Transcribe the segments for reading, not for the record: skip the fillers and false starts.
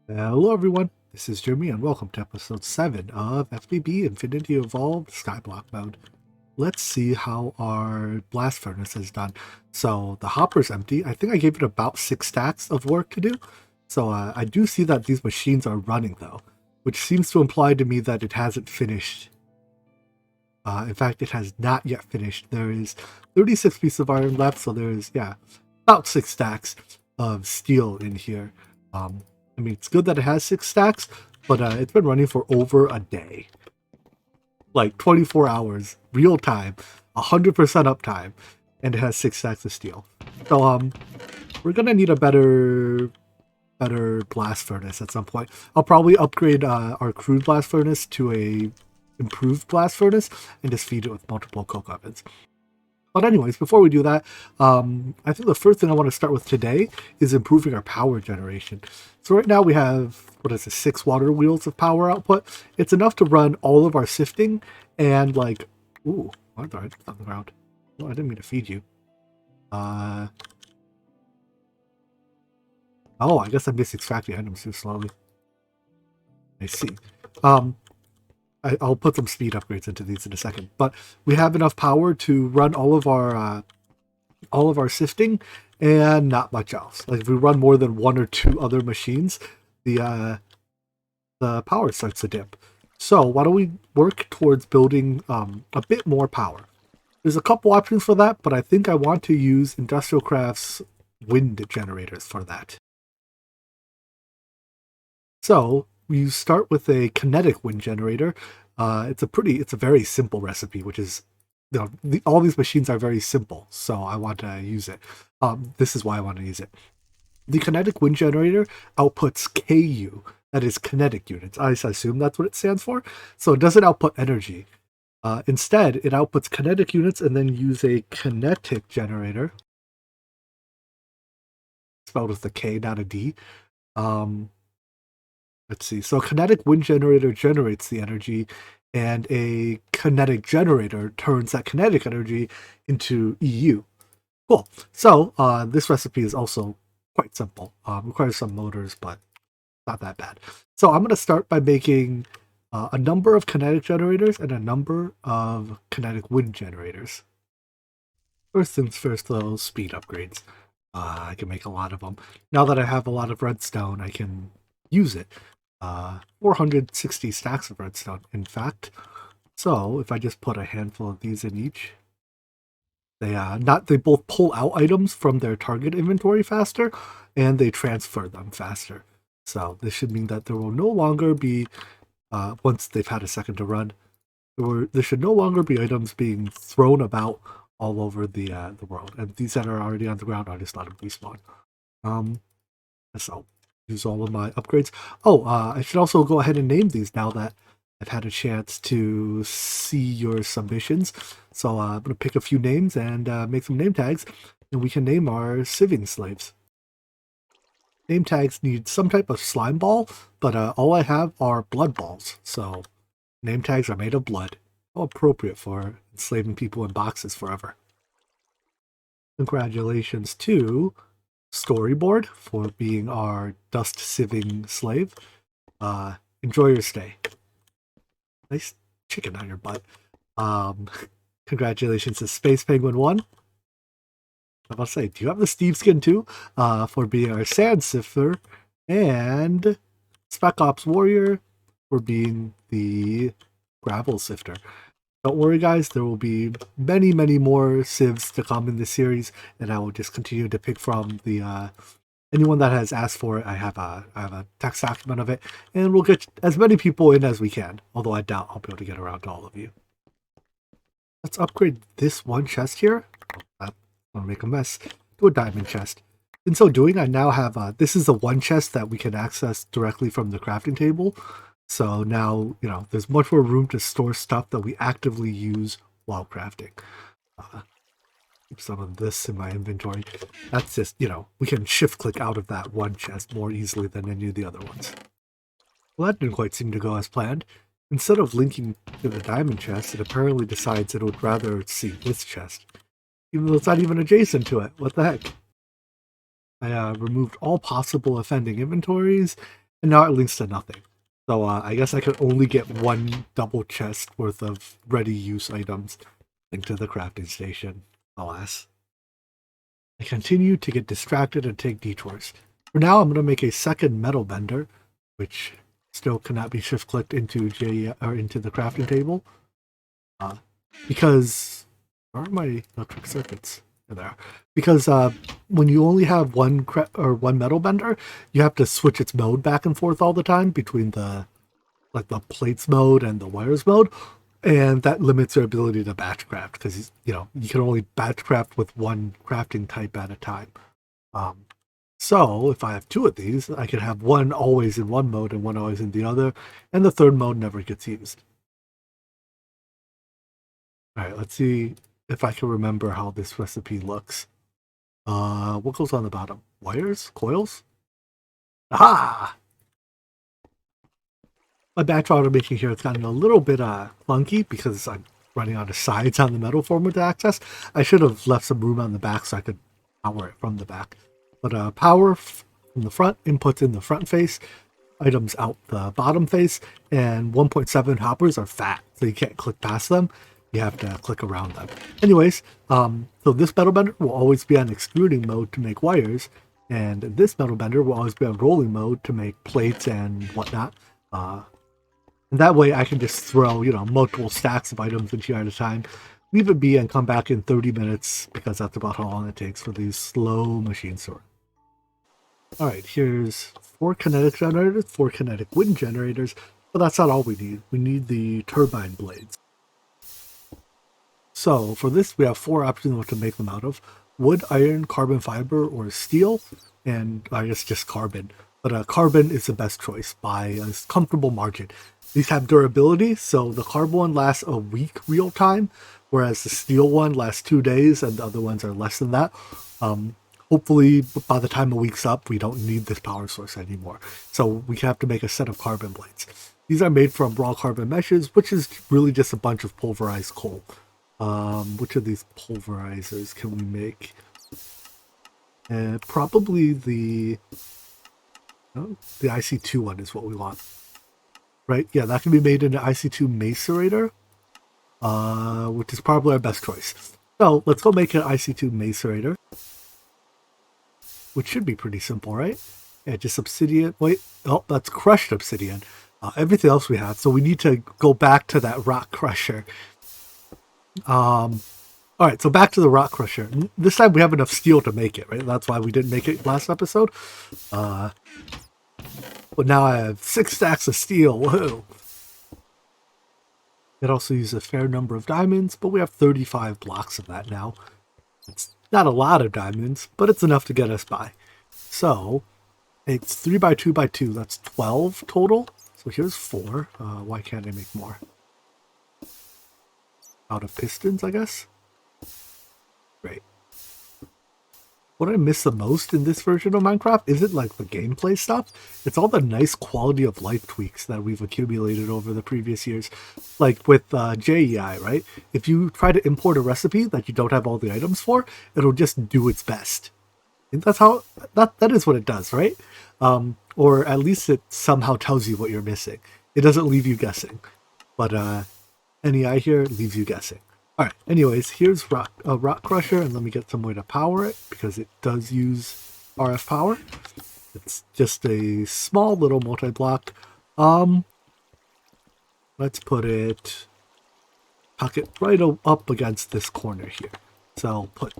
Hello everyone, this is Jeremy and welcome to episode 7 of FTB Infinity Evolved Skyblock mode. Let's see how our blast furnace is done. So the hopper's empty. I think I gave it about 6 stacks of work to do. So I do see that these machines are running though, which seems to imply to me that it hasn't finished. In fact, it has not yet finished. There is 36 pieces of iron left, so there's, about 6 stacks of steel in here. I mean, it's good that it has 6 stacks, but it's been running for over a day. Like 24 hours, real time, 100% uptime, and it has 6 stacks of steel. So, we're gonna need a better blast furnace at some point. I'll probably upgrade our crude blast furnace to a improved blast furnace and just feed it with multiple coke ovens. But anyways, before we do that, I think the first thing I want to start with today is improving our power generation. So right now we have, 6 water wheels of power output. It's enough to run all of our sifting and like, ooh, what on the ground? Oh, I didn't mean to feed you. Oh, I guess I'm misextracting items too slowly. I see. I'll put some speed upgrades into these in a second, but we have enough power to run all of our sifting and not much else. Like if we run more than 1 or 2 other machines, the power starts to dip. So why don't we work towards building a bit more power? There's a couple options for that, but I think I want to use Industrial Craft's wind generators for that. So we start with a kinetic wind generator. It's a very simple recipe, which is, all these machines are very simple, so I want to use it. This is why I want to use it. The kinetic wind generator outputs KU, that is kinetic units. I assume that's what it stands for. So it doesn't output energy. Instead, it outputs kinetic units and then use a kinetic generator, spelled with a K, not a D. Let's see. So a kinetic wind generator generates the energy, and a kinetic generator turns that kinetic energy into EU. Cool. So this recipe is also quite simple. Requires some motors, but not that bad. So I'm going to start by making a number of kinetic generators and a number of kinetic wind generators. First things first, though, speed upgrades. I can make a lot of them. Now that I have a lot of redstone, I can use it. 460 stacks of redstone, in fact. So if I just put a handful of these in each, they both pull out items from their target inventory faster, and they transfer them faster. So this should mean that there will no longer be, once they've had a second to run, there should no longer be items being thrown about all over the world. And these that are already on the ground, I just let them respawn. So use all of my upgrades. Oh, I should also go ahead and name these now that I've had a chance to see your submissions. So I'm going to pick a few names and make some name tags, and we can name our sieving slaves. Name tags need some type of slime ball, but all I have are blood balls. So name tags are made of blood. How appropriate for enslaving people in boxes forever. Congratulations to Storyboard for being our dust sieving slave. Enjoy your stay. Nice chicken on your butt. Congratulations to Space Penguin 1. I was about to say, do you have the Steve skin too? For being our sand sifter, and Spec Ops Warrior for being the gravel sifter. Don't worry, guys, there will be many, many more sieves to come in this series, and I will just continue to pick from the anyone that has asked for it. I have a text document of it, and we'll get as many people in as we can, although I doubt I'll be able to get around to all of you. Let's upgrade this one chest here. I'm gonna make a mess. To a diamond chest. In so doing, I now have this is the one chest that we can access directly from the crafting table. So now, there's much more room to store stuff that we actively use while crafting. Keep some of this in my inventory. That's just, we can shift click out of that one chest more easily than any of the other ones. Well, that didn't quite seem to go as planned. Instead of linking to the diamond chest, it apparently decides it would rather see this chest. Even though it's not even adjacent to it. What the heck? I removed all possible offending inventories, And now it links to nothing. So I guess I could only get one double chest worth of ready-use items linked to the crafting station. Alas. I continue to get distracted and take detours. For now, I'm going to make a second metal bender, which still cannot be shift-clicked into into the crafting table. Because where are my electric circuits? There. Because when you only have one metal bender, you have to switch its mode back and forth all the time between the plates mode and the wires mode, and that limits your ability to batch craft because you can only batch craft with one crafting type at a time. So if I have two of these, I can have one always in one mode and one always in the other, and the third mode never gets used. All right, let's see if I can remember how this recipe looks. What goes on the bottom? Wires? Coils? Aha! My batch automation here has gotten a little bit clunky because I'm running out of sides on the metal former to access. I should have left some room on the back so I could power it from the back. But power from the front, inputs in the front face, items out the bottom face, and 1.7 hoppers are fat, so you can't click past them. You have to click around them. Anyways, so this metal bender will always be on extruding mode to make wires, and this metal bender will always be on rolling mode to make plates and whatnot. And that way I can just throw, multiple stacks of items into here at a time, leave it be, and come back in 30 minutes, because that's about how long it takes for these slow machines to run. Alright, here's 4 kinetic generators, 4 kinetic wind generators, but that's not all we need. We need the turbine blades. So for this, we have 4 options what to make them out of: wood, iron, carbon fiber, or steel, and I guess just carbon. But carbon is the best choice by a comfortable margin. These have durability, so the carbon one lasts a week real time, whereas the steel one lasts 2 days, and the other ones are less than that. Hopefully, by the time a week's up, we don't need this power source anymore. So we have to make a set of carbon blades. These are made from raw carbon meshes, which is really just a bunch of pulverized coal. Which of these pulverizers can we make? Probably the IC2 one is what we want. Right? Yeah, that can be made in an IC2 macerator, which is probably our best choice. So let's go make an IC2 macerator, which should be pretty simple, right? Yeah, just obsidian. Wait, oh, that's crushed obsidian. Everything else we have. So we need to go back to that rock crusher. All right, so back to the rock crusher. This time we have enough steel to make it, right? That's why we didn't make it last episode. But now I have 6 stacks of steel. Woohoo! It also uses a fair number of diamonds, but we have 35 blocks of that now. It's not a lot of diamonds, but it's enough to get us by. So it's 3 by 2 by 2. That's 12 total. So here's 4. Why can't I make more? Out of pistons, I guess. Great. What I miss the most in this version of Minecraft isn't like the gameplay stuff. It's all the nice quality of life tweaks that we've accumulated over the previous years. Like with JEI, right? If you try to import a recipe that you don't have all the items for, it'll just do its best. And that's how that is what it does, right? Or at least it somehow tells you what you're missing. It doesn't leave you guessing. But NEI here leaves you guessing. Alright, anyways, here's a rock crusher, and let me get some way to power it, because it does use RF power. It's just a small little multi-block. Let's put it, tuck it right up against this corner here. So put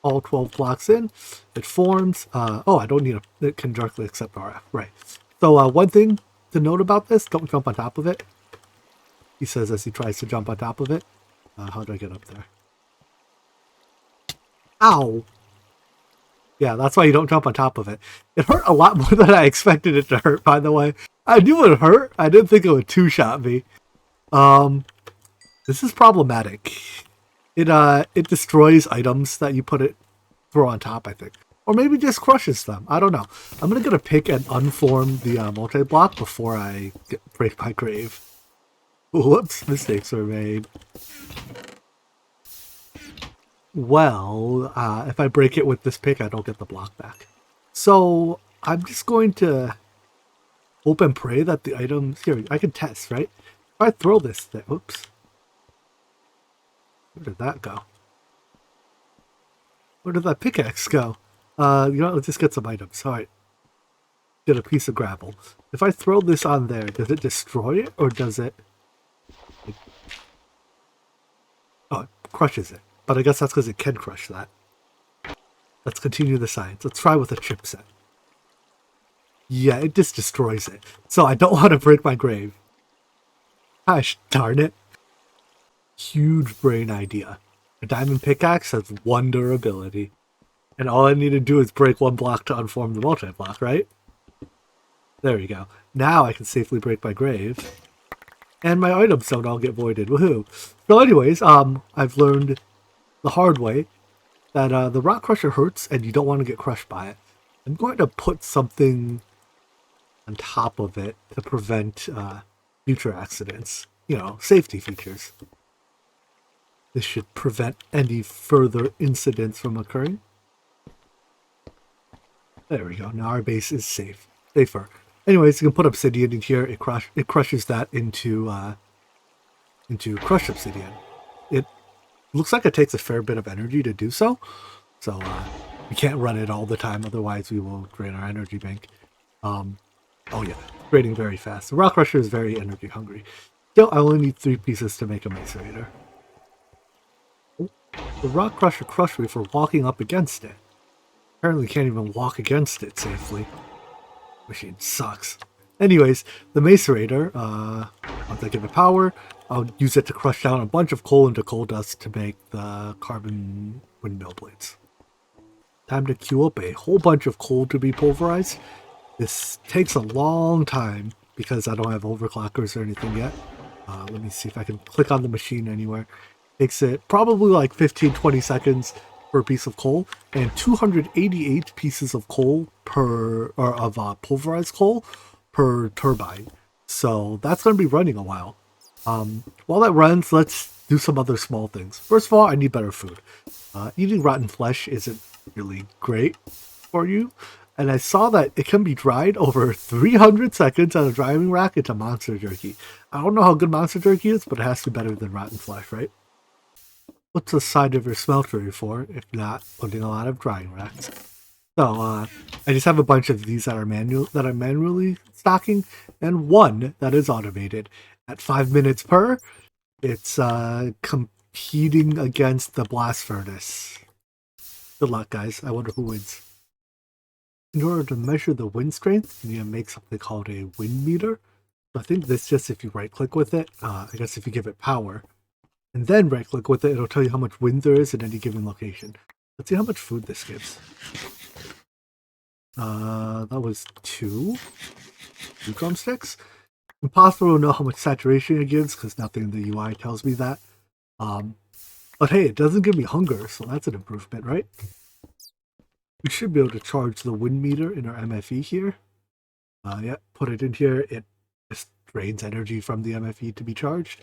all 12 blocks in, it forms. Oh, I don't need it can directly accept RF, right. So one thing to note about this, don't jump on top of it. He says as he tries to jump on top of it. How do I get up there? Ow! Yeah, that's why you don't jump on top of it. It hurt a lot more than I expected it to hurt, by the way. I knew it hurt. I didn't think it would two-shot me. This is problematic. It destroys items that you throw on top, I think. Or maybe just crushes them. I don't know. I'm going to get a pick and unform the multi-block before I break my grave. Whoops, mistakes were made. Well, if I break it with this pick, I don't get the block back. So I'm just going to hope and pray that the items here, I can test, right? If I throw this thing, oops. Where did that go? Where did that pickaxe go? You know what, let's just get some items. Alright. Get a piece of gravel. If I throw this on there, does it destroy it or does it... Oh, it crushes it. But I guess that's because it can crush that. Let's continue the science. Let's try with a chipset. Yeah, it just destroys it. So I don't want to break my grave. Gosh darn it. Huge brain idea. A diamond pickaxe has one durability. And all I need to do is break one block to unform the multi-block, right? There we go. Now I can safely break my grave. And my items don't all get voided. Woohoo. So anyways, I've learned the hard way that the rock crusher hurts and you don't want to get crushed by it. I'm going to put something on top of it to prevent future accidents. You know, safety features. This should prevent any further incidents from occurring. There we go. Now our base is safer. Anyways, you can put obsidian in here. It crushes that into crushed obsidian. It looks like it takes a fair bit of energy to do so. So we can't run it all the time, otherwise we will drain our energy bank. Oh yeah, draining very fast. The rock crusher is very energy hungry. Still, I only need 3 pieces to make a macerator. The rock crusher crushed me for walking up against it. Apparently can't even walk against it safely. Machine sucks. Anyways, the macerator, once I give it power, I'll use it to crush down a bunch of coal into coal dust to make the carbon windmill blades. Time to queue up a whole bunch of coal to be pulverized. This takes a long time because I don't have overclockers or anything yet. Let me see if I can click on the machine anywhere. Takes it probably like 15-20 seconds per piece of coal, and 288 pieces of coal pulverized coal per turbine. So that's going to be running a while. While that runs, let's do some other small things. First of all, I need better food. Eating rotten flesh isn't really great for you. And I saw that it can be dried over 300 seconds on a drying rack into monster jerky. I don't know how good monster jerky is, but it has to be better than rotten flesh, right? What's the side of your smeltery for, if not putting a lot of drying racks? So, I just have a bunch of these that I'm manually stocking, and one that is automated. At 5 minutes per, it's competing against the blast furnace. Good luck, guys. I wonder who wins. In order to measure the wind strength, you need to make something called a wind meter. So I think this just if you right-click with it, I guess if you give it power, and then right-click with it, it'll tell you how much wind there is in any given location. Let's see how much food this gives. That was 2 drumsticks. Impossible to know how much saturation it gives because nothing in the UI tells me that. But hey, it doesn't give me hunger, so that's an improvement, right? We should be able to charge the wind meter in our MFE here. Yeah, put it in here. It just drains energy from the MFE to be charged.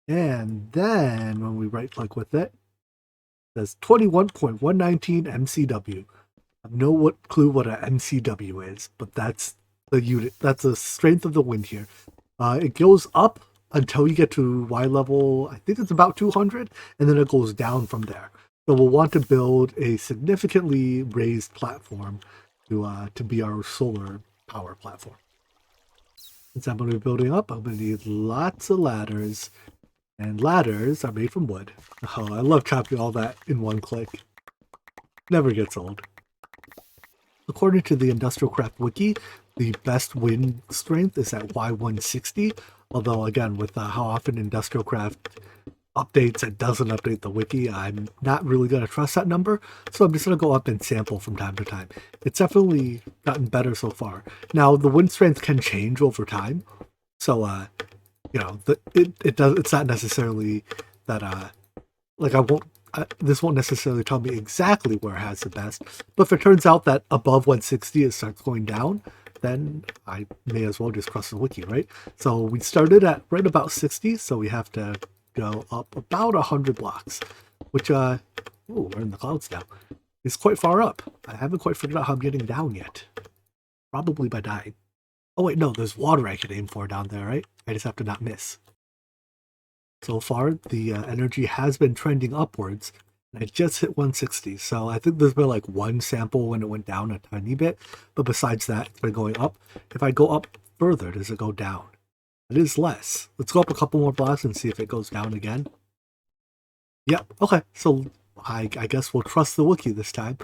And then when we right-click with it, it says 21.119 MCW. I have no clue what an MCW is, but that's the unit. That's the strength of the wind here. It goes up until you get to Y level, I think it's about 200, and then it goes down from there. So we'll want to build a significantly raised platform to be our solar power platform. Since I'm going to be building up, I'm going to need lots of ladders. And ladders are made from wood. Oh, I love chopping all that in one click. Never gets old. According to the Industrial Craft Wiki, the best wind strength is at Y160. Although, again, with how often Industrial Craft updates and doesn't update the wiki, I'm not really going to trust that number. So I'm just going to go up and sample from time to time. It's definitely gotten better so far. Now, the wind strength can change over time. So, you know, it's not necessarily that, like this won't necessarily tell me exactly where it has the best, but if it turns out that above 160 it starts going down, then I may as well just cross the wiki, right? So we started at right about 60, so we have to go up about 100 blocks, which, ooh, we're in the clouds now. It's quite far up. I haven't quite figured out how I'm getting down yet. Probably by dying. Oh wait, no, there's water I can aim for down there, right? I just have to not miss. So far, the energy has been trending upwards. I just hit 160, so I think there's been like one sample when it went down a tiny bit, but besides that, it's been going up. If I go up further, does it go down? It is less. Let's go up a couple more blocks and see if it goes down again. Yep, okay, so I guess we'll trust the Wookiee this time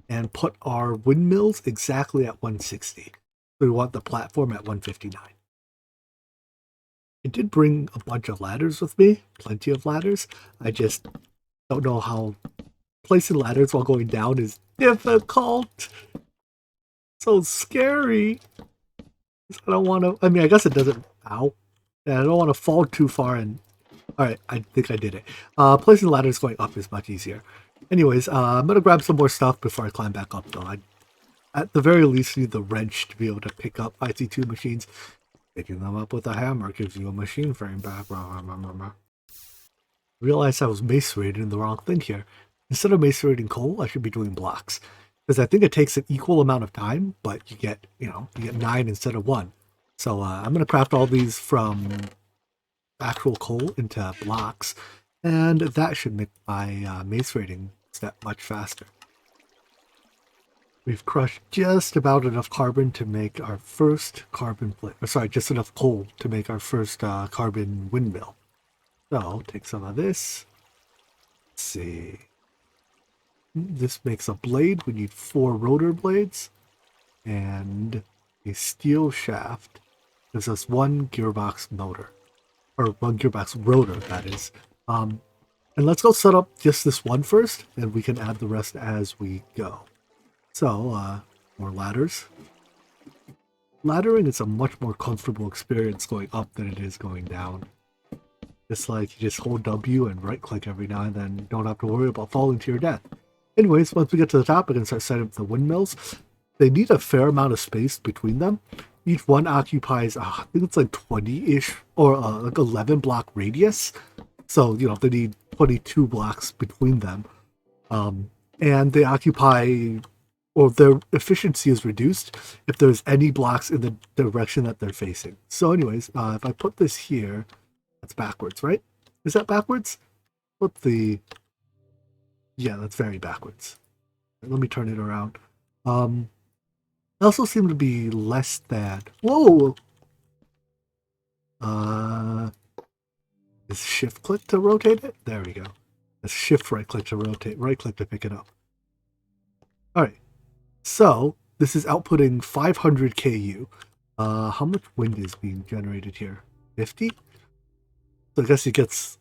and put our windmills exactly at 160. We want the platform at 159. I did bring a bunch of ladders with me, plenty of ladders. I just don't know how placing ladders while going down is difficult. So scary. I don't want to, I mean, I guess it doesn't, ow. Yeah, I don't want to fall too far and, alright, I think I did it. Placing ladders going up is much easier. Anyways, I'm going to grab some more stuff before I climb back up though. I, at the very least, need the wrench to be able to pick up IC2 machines. Picking them up with a hammer gives you a machine frame back. Realized I was macerating the wrong thing here. Instead of macerating coal, I should be doing blocks. Because I think it takes an equal amount of time, but you get, you get 9 instead of 1. So I'm going to craft all these from actual coal into blocks, and that should make my macerating step much faster. We've crushed just about enough carbon to make our first carbon plate. Sorry, just enough coal to make our first carbon windmill. So take some of this. Let's see. This makes a blade. We need 4 rotor blades and a steel shaft. Gives us 1 gearbox motor, or 1 gearbox rotor, that is. And let's go set up just this one first, and we can add the rest as we go. So, more ladders. Laddering is a much more comfortable experience going up than it is going down. It's like you just hold W and right click every now and then. You don't have to worry about falling to your death. Anyways, once we get to the top, we can start setting up the windmills. They need a fair amount of space between them. Each one occupies, I think it's like 20-ish, or like 11 block radius. So, they need 22 blocks between them. And they occupy, or their efficiency is reduced if there's any blocks in the direction that they're facing. So anyways, if I put this here, that's backwards, right? Is that backwards? Put the, yeah, that's very backwards. Let me turn it around. They also seem to be less than, whoa! Is shift click to rotate it? There we go. It's shift right click to rotate, right click to pick it up. Alright, so this is outputting 500 KU. How much wind is being generated here? 50? So I guess it gets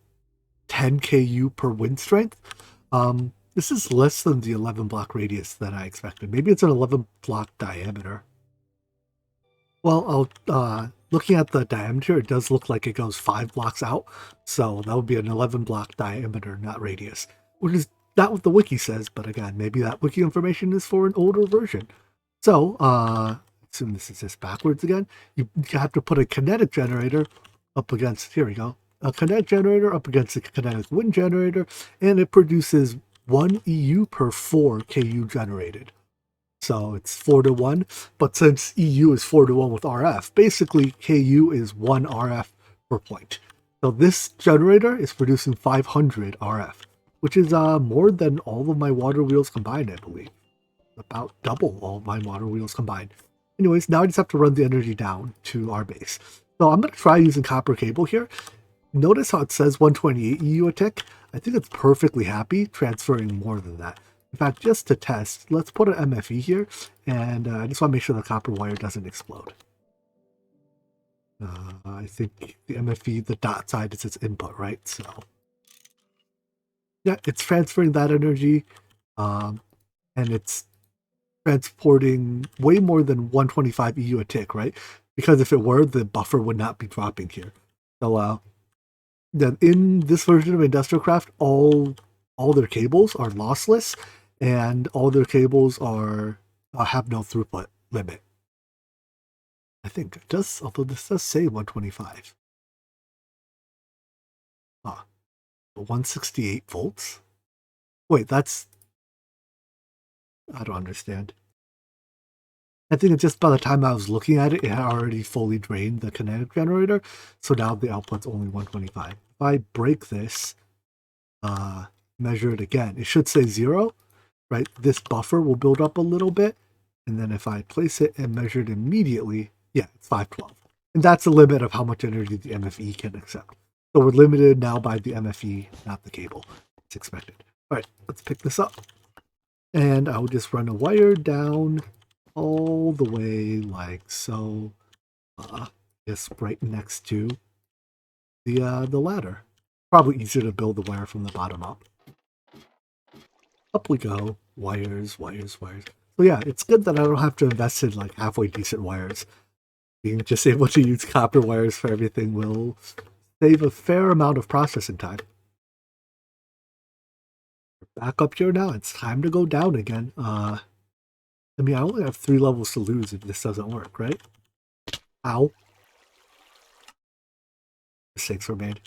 10 KU per wind strength. This is less than the 11 block radius that I expected. Maybe it's an 11 block diameter. Well, looking at the diameter, it does look like it goes 5 blocks out. So that would be an 11 block diameter, not radius. Which is not what the wiki says, but again, maybe that wiki information is for an older version. So, assume this is just backwards again. You have to put a kinetic generator up against, here we go, a kinetic generator up against a kinetic wind generator, and it produces 1 EU per 4 KU generated. So it's 4 to 1, but since EU is 4 to 1 with RF, basically KU is 1 RF per point. So this generator is producing 500 RF, which is more than all of my water wheels combined, I believe. About double all of my water wheels combined. Anyways, now I just have to run the energy down to our base. So I'm going to try using copper cable here. Notice how it says 128 EU a tick? I think it's perfectly happy transferring more than that. In fact, just to test, let's put an MFE here, and I just want to make sure the copper wire doesn't explode. I think the MFE, the dot side is its input, right? So, yeah, it's transferring that energy, and it's transporting way more than 125 EU a tick, right? Because if it were, the buffer would not be dropping here. So, then in this version of Industrial Craft, all their cables are lossless, and all their cables are have no throughput limit. I think it does, although this does say 125. Ah, 168 volts? Wait, that's, I don't understand. I think it's just by the time I was looking at it, it had already fully drained the kinetic generator. So now the output's only 125. If I break this, measure it again, it should say 0, right? This buffer will build up a little bit. And then if I place it and measure it immediately, yeah, it's 512. And that's the limit of how much energy the MFE can accept. So we're limited now by the MFE, not the cable. It's expected. All right, let's pick this up. And I'll just run a wire down all the way like so, just right next to the ladder. Probably easier to build the wire from the bottom up. Up we go, wires, wires, wires. So yeah, it's good that I don't have to invest in like halfway decent wires. Being just able to use copper wires for everything will save a fair amount of processing time. Back up here now, it's time to go down again. I mean, I only have 3 levels to lose if this doesn't work, right? Ow. Mistakes were made.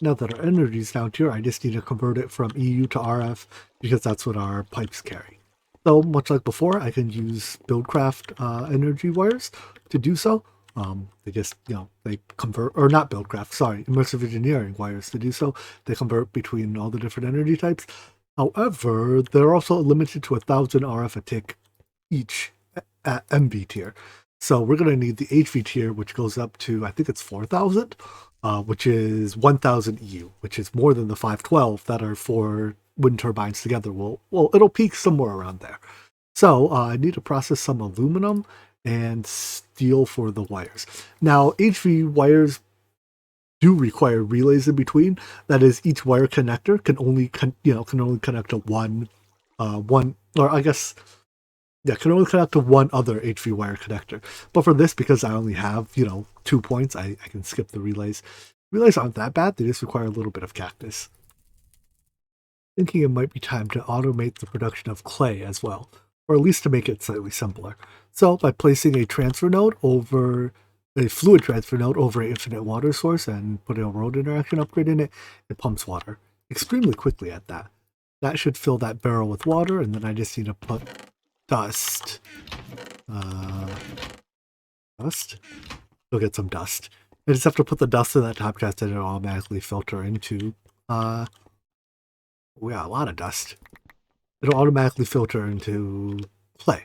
Now that our energy is down here, I just need to convert it from EU to RF because that's what our pipes carry. So much like before, I can use Buildcraft energy wires to do so. They just, they convert, or not Buildcraft, sorry, immersive engineering wires to do so. They convert between all the different energy types. However, they're also limited to 1,000 RF a tick each at MV tier. So we're going to need the HV tier, which goes up to, I think it's 4,000, which is 1,000 EU, which is more than the 512 that are for wind turbines together. Well, it'll peak somewhere around there. So I need to process some aluminum and steel for the wires. Now, HV wires do require relays in between. That is, each wire connector can only connect to one, or I guess, yeah, can only connect to one other HV wire connector. But for this, because I only have 2 points, I can skip the relays. Relays aren't that bad. They just require a little bit of cactus. Thinking it might be time to automate the production of clay as well, or at least to make it slightly simpler. So by placing a transfer node over a fluid transfer node over an infinite water source and putting a road interaction upgrade in it, it pumps water extremely quickly at that. That should fill that barrel with water, and then I just need to put dust. Dust? Go get some dust. I just have to put the dust in that top chest and it'll automatically filter into, we got a lot of dust. It'll automatically filter into clay.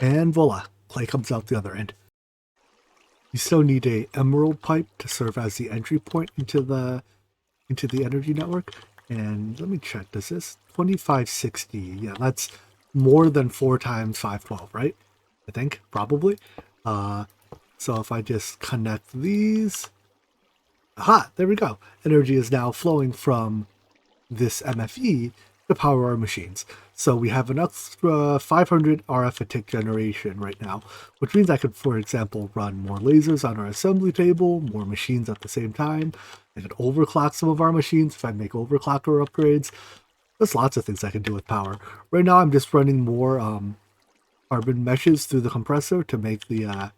And voila, clay comes out the other end. You still need a emerald pipe to serve as the entry point into the energy network. And let me check, does this 2560? Yeah, that's more than 4 times 512, right? I think, probably. So if I just connect these, aha, there we go. Energy is now flowing from this MFE to power our machines. So we have an extra 500 RF a tick generation right now, which means I could, for example, run more lasers on our assembly table, more machines at the same time. I could overclock some of our machines if I make overclocker upgrades. There's lots of things I can do with power. Right now I'm just running more carbon meshes through the compressor to make the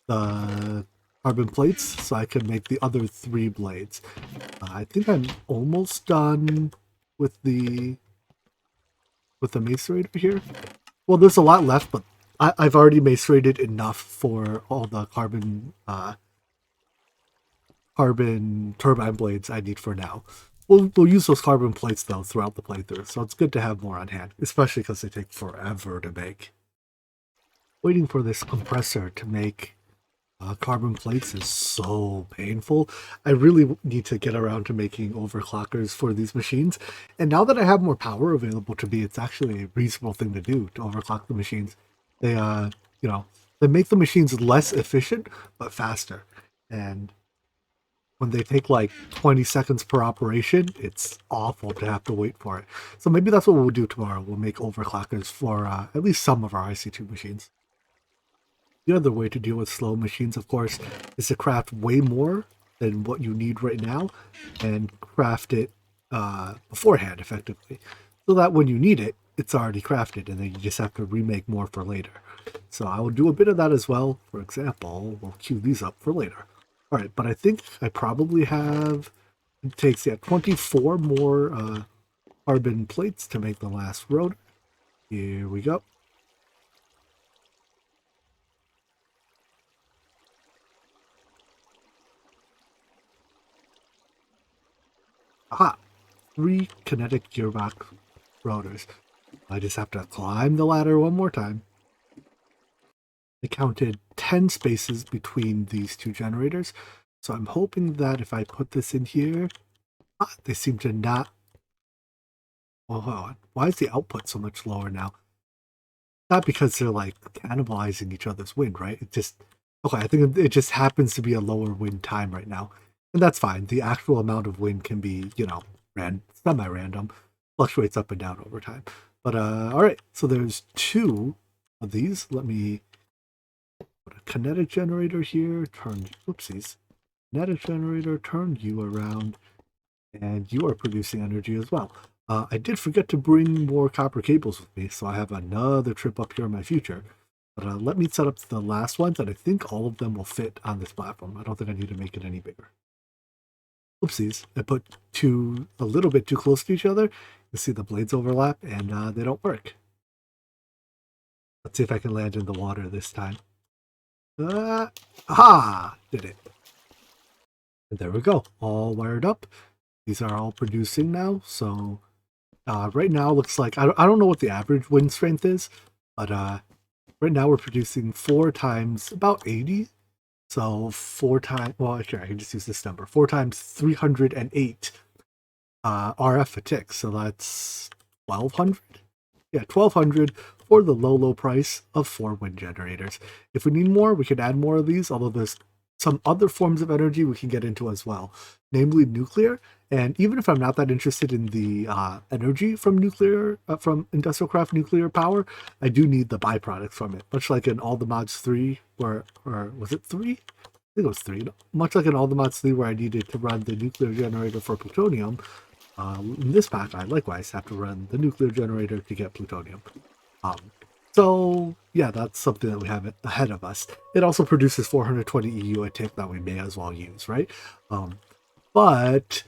carbon plates, so I can make the other 3 blades. I think I'm almost done with the macerator here. Well, there's a lot left, but I've already macerated enough for all the carbon turbine blades I need for now. We'll use those carbon plates though throughout the playthrough, so it's good to have more on hand, especially because they take forever to make. Waiting for this compressor to make carbon plates is so painful. I really need to get around to making overclockers for these machines. And now that I have more power available to me, it's actually a reasonable thing to do to overclock the machines. They, they make the machines less efficient, but faster. And when they take like 20 seconds per operation, it's awful to have to wait for it. So maybe that's what we'll do tomorrow. We'll make overclockers for at least some of our IC2 machines. The other way to deal with slow machines, of course, is to craft way more than what you need right now and craft it beforehand, effectively. So that when you need it, it's already crafted and then you just have to remake more for later. So I will do a bit of that as well. For example, we'll queue these up for later. All right, but I think I probably have, it takes, 24 more carbon plates to make the last rotor. Here we go. Aha! 3 kinetic gearbox rotors. I just have to climb the ladder one more time. I counted 10 spaces between these two generators, so I'm hoping that if I put this in here, they seem to not. Oh, hold on. Why is the output so much lower now? Not because they're like cannibalizing each other's wind, right? It just, okay, I think it just happens to be a lower wind time right now. And that's fine. The actual amount of wind can be, semi-random, fluctuates up and down over time. But all right, so there's 2 of these. Let me put a kinetic generator here, turn, whoopsies. Kinetic generator, turn you around, and you are producing energy as well. I did forget to bring more copper cables with me, so I have another trip up here in my future. But let me set up the last ones, and I think all of them will fit on this platform. I don't think I need to make it any bigger. Oopsies, I put 2 a little bit too close to each other. You see the blades overlap, and they don't work. Let's see if I can land in the water this time. Aha! Did it. And there we go, all wired up. These are all producing now, so right now looks like, I don't know what the average wind strength is, but right now we're producing 4 times about 80. So 4 times, well, sure, I can just use this number. 4 times 308 RF a tick. So that's 1200. Yeah, 1200 for the low price of 4 wind generators. If we need more, we could add more of these, although there's some other forms of energy we can get into as well, namely nuclear. And even if I'm not that interested in the energy from nuclear, from industrial craft nuclear power, I do need the byproducts from it. Much like in All the Mods 3, or was it 3? I think it was 3. Much like in All the Mods 3, where I needed to run the nuclear generator for plutonium, in this pack, I likewise have to run the nuclear generator to get plutonium. So yeah, that's something that we have ahead of us. It also produces 420 EU a tick that we may as well use, right? But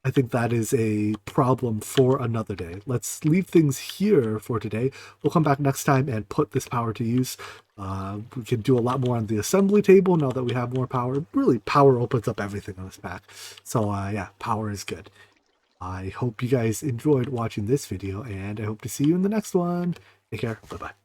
I think that is a problem for another day. Let's leave things here for today. We'll come back next time and put this power to use. We can do a lot more on the assembly table now that we have more power. Really, power opens up everything on this pack. So yeah, power is good. I hope you guys enjoyed watching this video, and I hope to see you in the next one. Take care. Bye-bye.